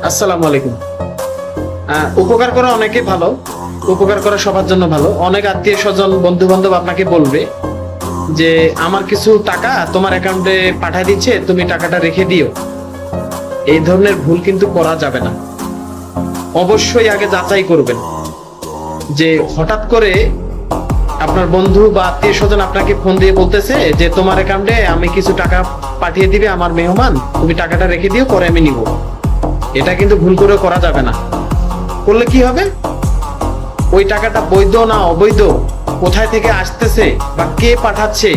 আসসালামু আলাইকুম। উপকার করা অনেকে ভালো, উপকার করা সবার জন্য ভালো। অনেক আত্মীয় স্বজন বন্ধু বান্ধব আপনাকে বলবে যে আমার কিছু টাকা তোমার অ্যাকাউন্টে পাঠিয়ে দিচ্ছে, তুমি টাকাটা রেখে দিও। এই ধরনের ভুল কিন্তু করা যাবে না। অবশ্যই আগে যাচাই করবেন যে হঠাৎ করে আপনার বন্ধু বা আত্মীয় স্বজন আপনাকে ফোন দিয়ে বলতেছে যে তোমার অ্যাকাউন্টে আমি কিছু টাকা পাঠিয়ে দিবে আমার মেহমান, তুমি টাকাটা রেখে দিও, পরে আমি নিব। এটা কিন্তু ভুল করে করা যাবে না। করলে কি হবে, ওই টাকাটা বৈধ না অবৈধ, কোথায় থেকে আসতেছে বা কে পাঠাচ্ছে,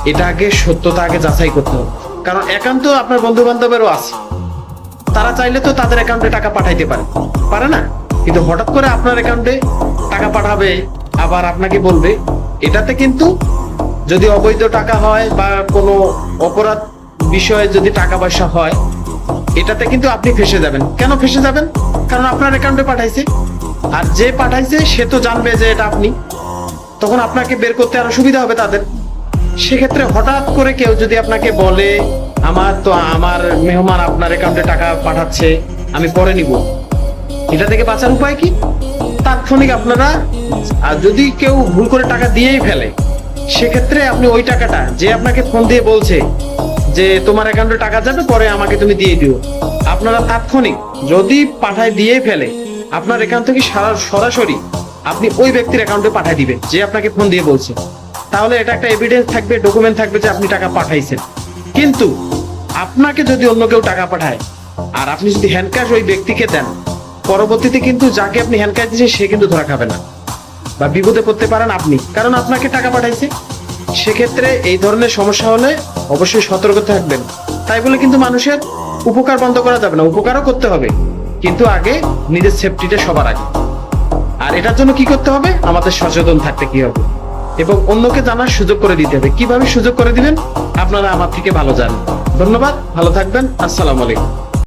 এটা আগে সত্যতা আগে যাচাই করতে হবে। কারণ অ্যাকাউন্ট তো আপনার বন্ধু বান্ধবেরও আছে, তারা চাইলে তো তাদের অ্যাকাউন্টে টাকা পাঠাইতে পারে না? কিন্তু হঠাৎ করে আপনার অ্যাকাউন্টে টাকা পাঠাবে, আবার আপনাকে বলবে, এটাতে কিন্তু যদি অবৈধ টাকা হয় বা কোনো অপরাধ বিষয়ে যদি টাকা পয়সা হয়, এটাতে কিন্তু আপনি ফেঁসে যাবেন। কেন ফেঁসে যাবেন? কারণ আপনার অ্যাকাউন্টে পাঠাইছে, আর যে পাঠাইছে সে তো জানবে যে এটা আপনি, তখন আপনাকে বের করতে আরো সুবিধা হবে তাদের। সেক্ষেত্রে হঠাৎ করে কেউ যদি আপনাকে বলে আমার মেহমান আপনার অ্যাকাউন্টে টাকা পাঠাচ্ছে, আমি পরে নিব, এটা থেকে বাঁচার উপায় কি? তাৎক্ষণিক আপনারা, আর যদি কেউ ভুল করে টাকা দিয়েই ফেলে, সেক্ষেত্রে আপনি ওই টাকাটা, যে আপনাকে ফোন দিয়ে বলছে যে তোমার অ্যাকাউন্টে টাকা যাবে, পরে আমাকে তুমি দিয়ে দিও, আপনারা তাৎক্ষণিক যদি পাঠায় দিয়ে ফেলে, আপনার অ্যাকাউন্ট থেকে সরাসরি আপনি ওই ব্যক্তির অ্যাকাউন্টে পাঠিয়ে দিবেন যে আপনাকে ফোন দিয়ে বলছে। তাহলে এটা একটা এভিডেন্স থাকবে, ডকুমেন্ট থাকবে যে আপনি টাকা পাঠাইছেন। কিন্তু আপনাকে যদি অন্য কেউ টাকা পাঠায় আর আপনি যদি হ্যান্ড ক্যাশ ওই ব্যক্তিকে দেন, পরবর্তীতে কিন্তু যাকে আপনি হ্যান্ড ক্যাশ দিয়েছেন সে কিন্তু ধরা খাবে না, বা বিপদে পড়তে পারেন আপনি, কারণ আপনাকে টাকা পাঠাইছে। সেক্ষেত্রে এই ধরনের সমস্যা হলে অবশ্যই সতর্ক থাকবেন। তাই বলে কিন্তু মানুষের উপকার বন্ধ করা যাবে না, উপকারও করতে হবে, কিন্তু আগে নিজের সেফটিটা সবার আগে। আর এটার জন্য কি করতে হবে? আমাদের সচেতন থাকতে কি হবে, এবং অন্যকে জানার সুযোগ করে দিতে হবে। কিভাবে সুযোগ করে দিবেন আপনারা আমার থেকে ভালো জানেন। ধন্যবাদ, ভালো থাকবেন। আসসালামু আলাইকুম।